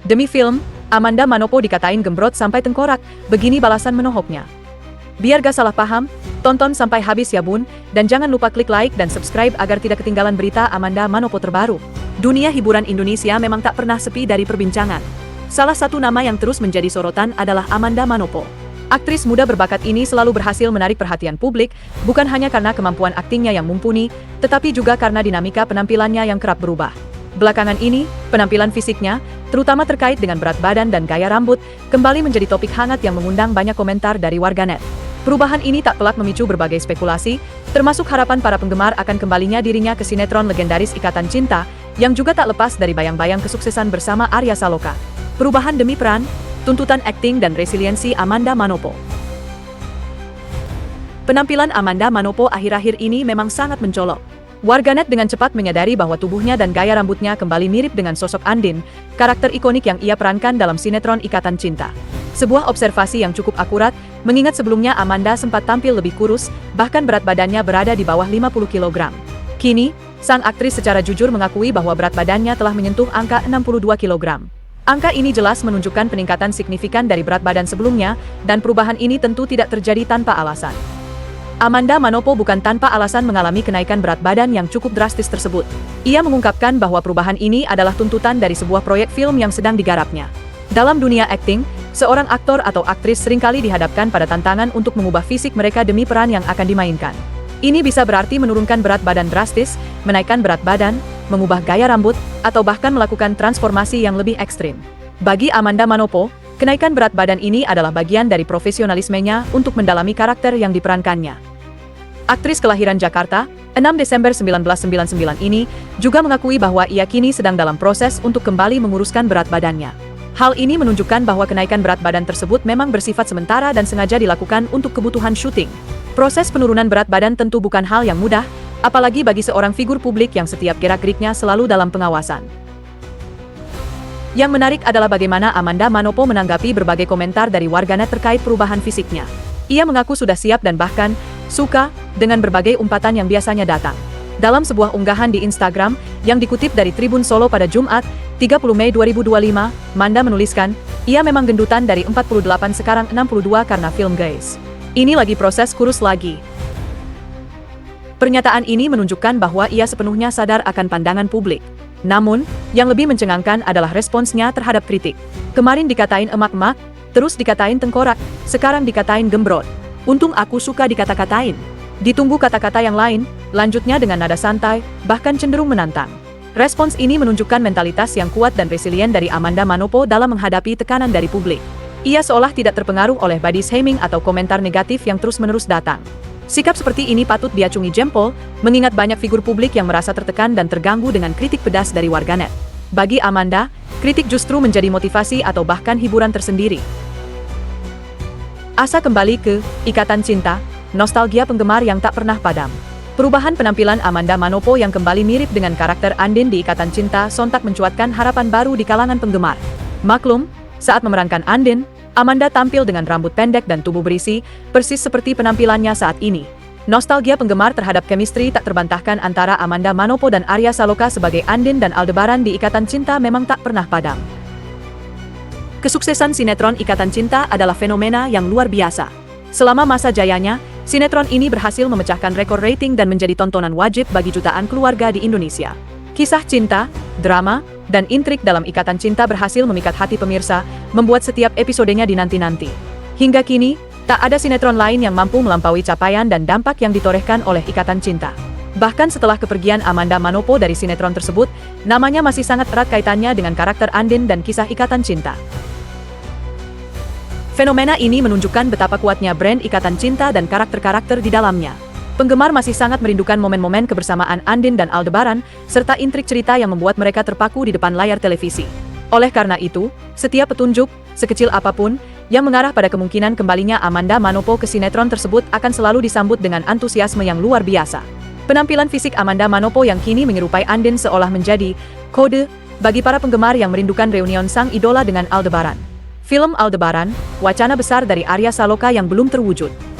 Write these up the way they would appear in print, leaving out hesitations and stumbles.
Demi film, Amanda Manopo dikatain gembrot sampai tengkorak, begini balasan menohoknya. Biar gak salah paham, tonton sampai habis ya bun, dan jangan lupa klik like dan subscribe agar tidak ketinggalan berita Amanda Manopo terbaru. Dunia hiburan Indonesia memang tak pernah sepi dari perbincangan. Salah satu nama yang terus menjadi sorotan adalah Amanda Manopo. Aktris muda berbakat ini selalu berhasil menarik perhatian publik, bukan hanya karena kemampuan aktingnya yang mumpuni, tetapi juga karena dinamika penampilannya yang kerap berubah. Belakangan ini, penampilan fisiknya, terutama terkait dengan berat badan dan gaya rambut, kembali menjadi topik hangat yang mengundang banyak komentar dari warganet. Perubahan ini tak pelak memicu berbagai spekulasi, termasuk harapan para penggemar akan kembalinya dirinya ke sinetron legendaris Ikatan Cinta, yang juga tak lepas dari bayang-bayang kesuksesan bersama Arya Saloka. Perubahan demi peran, tuntutan akting dan resiliensi Amanda Manopo. Penampilan Amanda Manopo akhir-akhir ini memang sangat mencolok. Warganet dengan cepat menyadari bahwa tubuhnya dan gaya rambutnya kembali mirip dengan sosok Andin, karakter ikonik yang ia perankan dalam sinetron Ikatan Cinta. Sebuah observasi yang cukup akurat, mengingat sebelumnya Amanda sempat tampil lebih kurus, bahkan berat badannya berada di bawah 50 kg. Kini, sang aktris secara jujur mengakui bahwa berat badannya telah menyentuh angka 62 kg. Angka ini jelas menunjukkan peningkatan signifikan dari berat badan sebelumnya, dan perubahan ini tentu tidak terjadi tanpa alasan. Amanda Manopo bukan tanpa alasan mengalami kenaikan berat badan yang cukup drastis tersebut. Ia mengungkapkan bahwa perubahan ini adalah tuntutan dari sebuah proyek film yang sedang digarapnya. Dalam dunia akting, seorang aktor atau aktris seringkali dihadapkan pada tantangan untuk mengubah fisik mereka demi peran yang akan dimainkan. Ini bisa berarti menurunkan berat badan drastis, menaikkan berat badan, mengubah gaya rambut, atau bahkan melakukan transformasi yang lebih ekstrim. Bagi Amanda Manopo, kenaikan berat badan ini adalah bagian dari profesionalismenya untuk mendalami karakter yang diperankannya. Aktris kelahiran Jakarta, 6 Desember 1999 ini, juga mengakui bahwa ia kini sedang dalam proses untuk kembali menguruskan berat badannya. Hal ini menunjukkan bahwa kenaikan berat badan tersebut memang bersifat sementara dan sengaja dilakukan untuk kebutuhan syuting. Proses penurunan berat badan tentu bukan hal yang mudah, apalagi bagi seorang figur publik yang setiap gerak-geriknya selalu dalam pengawasan. Yang menarik adalah bagaimana Amanda Manopo menanggapi berbagai komentar dari warganet terkait perubahan fisiknya. Ia mengaku sudah siap dan bahkan suka dengan berbagai umpatan yang biasanya datang. Dalam sebuah unggahan di Instagram yang dikutip dari Tribun Solo pada Jumat, 30 Mei 2025, Manda menuliskan, ia memang gendutan dari 48 sekarang 62 karena film guys. Ini lagi proses kurus lagi. Pernyataan ini menunjukkan bahwa ia sepenuhnya sadar akan pandangan publik. Namun, yang lebih mencengangkan adalah responsnya terhadap kritik. Kemarin dikatain emak-emak, terus dikatain tengkorak, sekarang dikatain gembrot. Untung aku suka dikata-katain. Ditunggu kata-kata yang lain, lanjutnya dengan nada santai, bahkan cenderung menantang. Respons ini menunjukkan mentalitas yang kuat dan resilien dari Amanda Manopo dalam menghadapi tekanan dari publik. Ia seolah tidak terpengaruh oleh body shaming atau komentar negatif yang terus-menerus datang. Sikap seperti ini patut diacungi jempol, mengingat banyak figur publik yang merasa tertekan dan terganggu dengan kritik pedas dari warganet. Bagi Amanda, kritik justru menjadi motivasi atau bahkan hiburan tersendiri. Asa kembali ke Ikatan Cinta, nostalgia penggemar yang tak pernah padam. Perubahan penampilan Amanda Manopo yang kembali mirip dengan karakter Andin di Ikatan Cinta sontak mencuatkan harapan baru di kalangan penggemar. Maklum, saat memerankan Andin, Amanda tampil dengan rambut pendek dan tubuh berisi, persis seperti penampilannya saat ini. Nostalgia penggemar terhadap chemistry tak terbantahkan antara Amanda Manopo dan Arya Saloka sebagai Andin dan Aldebaran di Ikatan Cinta memang tak pernah padam. Kesuksesan sinetron Ikatan Cinta adalah fenomena yang luar biasa. Selama masa jayanya, sinetron ini berhasil memecahkan rekor rating dan menjadi tontonan wajib bagi jutaan keluarga di Indonesia. Kisah cinta, drama, dan intrik dalam Ikatan Cinta berhasil memikat hati pemirsa, membuat setiap episodenya dinanti-nanti. Hingga kini, tak ada sinetron lain yang mampu melampaui capaian dan dampak yang ditorehkan oleh Ikatan Cinta. Bahkan setelah kepergian Amanda Manopo dari sinetron tersebut, namanya masih sangat erat kaitannya dengan karakter Andin dan kisah Ikatan Cinta. Fenomena ini menunjukkan betapa kuatnya brand Ikatan Cinta dan karakter-karakter di dalamnya. Penggemar masih sangat merindukan momen-momen kebersamaan Andin dan Aldebaran, serta intrik cerita yang membuat mereka terpaku di depan layar televisi. Oleh karena itu, setiap petunjuk, sekecil apapun, yang mengarah pada kemungkinan kembalinya Amanda Manopo ke sinetron tersebut akan selalu disambut dengan antusiasme yang luar biasa. Penampilan fisik Amanda Manopo yang kini menyerupai Andin seolah menjadi kode bagi para penggemar yang merindukan reunion sang idola dengan Aldebaran. Film Aldebaran, wacana besar dari Arya Saloka yang belum terwujud.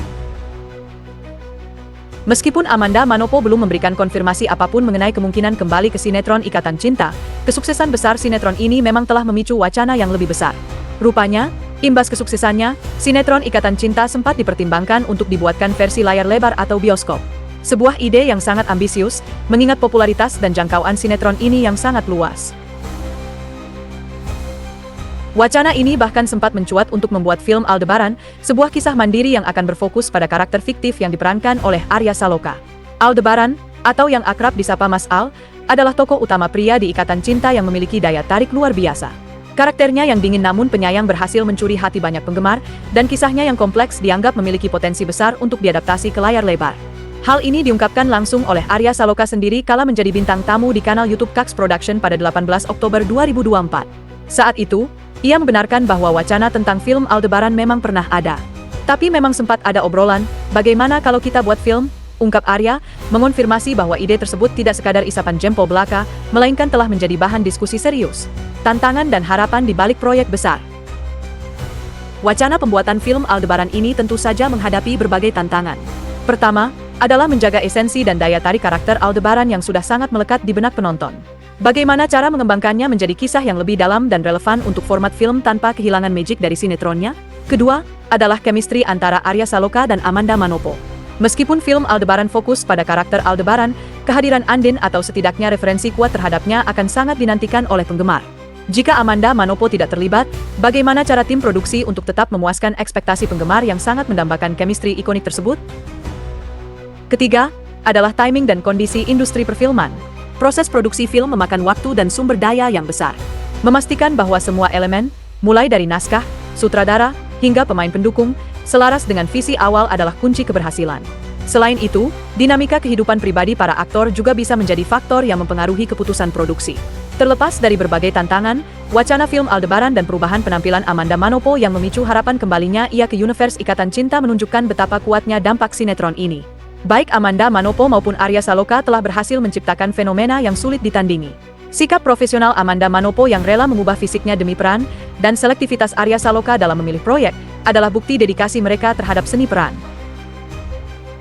Meskipun Amanda Manopo belum memberikan konfirmasi apapun mengenai kemungkinan kembali ke sinetron Ikatan Cinta, kesuksesan besar sinetron ini memang telah memicu wacana yang lebih besar. Rupanya, imbas kesuksesannya, sinetron Ikatan Cinta sempat dipertimbangkan untuk dibuatkan versi layar lebar atau bioskop. Sebuah ide yang sangat ambisius, mengingat popularitas dan jangkauan sinetron ini yang sangat luas. Wacana ini bahkan sempat mencuat untuk membuat film Aldebaran, sebuah kisah mandiri yang akan berfokus pada karakter fiktif yang diperankan oleh Arya Saloka. Aldebaran, atau yang akrab disapa Mas Al, adalah tokoh utama pria di Ikatan Cinta yang memiliki daya tarik luar biasa. Karakternya yang dingin namun penyayang berhasil mencuri hati banyak penggemar, dan kisahnya yang kompleks dianggap memiliki potensi besar untuk diadaptasi ke layar lebar. Hal ini diungkapkan langsung oleh Arya Saloka sendiri kala menjadi bintang tamu di kanal YouTube Kax Production pada 18 Oktober 2024. Saat itu, ia membenarkan bahwa wacana tentang film Aldebaran memang pernah ada. Tapi memang sempat ada obrolan, bagaimana kalau kita buat film, ungkap Arya, mengonfirmasi bahwa ide tersebut tidak sekadar isapan jempol belaka, melainkan telah menjadi bahan diskusi serius, tantangan dan harapan di balik proyek besar. Wacana pembuatan film Aldebaran ini tentu saja menghadapi berbagai tantangan. Pertama, adalah menjaga esensi dan daya tarik karakter Aldebaran yang sudah sangat melekat di benak penonton. Bagaimana cara mengembangkannya menjadi kisah yang lebih dalam dan relevan untuk format film tanpa kehilangan magic dari sinetronnya? Kedua, adalah chemistry antara Arya Saloka dan Amanda Manopo. Meskipun film Aldebaran fokus pada karakter Aldebaran, kehadiran Andin atau setidaknya referensi kuat terhadapnya akan sangat dinantikan oleh penggemar. Jika Amanda Manopo tidak terlibat, bagaimana cara tim produksi untuk tetap memuaskan ekspektasi penggemar yang sangat mendambakan chemistry ikonik tersebut? Ketiga, adalah timing dan kondisi industri perfilman. Proses produksi film memakan waktu dan sumber daya yang besar. Memastikan bahwa semua elemen, mulai dari naskah, sutradara, hingga pemain pendukung, selaras dengan visi awal adalah kunci keberhasilan. Selain itu, dinamika kehidupan pribadi para aktor juga bisa menjadi faktor yang mempengaruhi keputusan produksi. Terlepas dari berbagai tantangan, wacana film Aldebaran dan perubahan penampilan Amanda Manopo yang memicu harapan kembalinya ia ke universe Ikatan Cinta menunjukkan betapa kuatnya dampak sinetron ini. Baik Amanda Manopo maupun Arya Saloka telah berhasil menciptakan fenomena yang sulit ditandingi. Sikap profesional Amanda Manopo yang rela mengubah fisiknya demi peran, dan selektivitas Arya Saloka dalam memilih proyek, adalah bukti dedikasi mereka terhadap seni peran.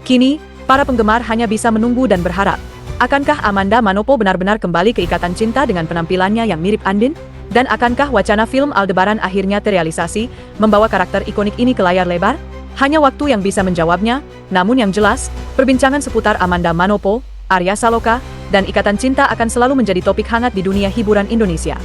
Kini, para penggemar hanya bisa menunggu dan berharap. Akankah Amanda Manopo benar-benar kembali ke Ikatan Cinta dengan penampilannya yang mirip Andin? Dan akankah wacana film Aldebaran akhirnya terrealisasi, membawa karakter ikonik ini ke layar lebar? Hanya waktu yang bisa menjawabnya, namun yang jelas, perbincangan seputar Amanda Manopo, Arya Saloka, dan Ikatan Cinta akan selalu menjadi topik hangat di dunia hiburan Indonesia.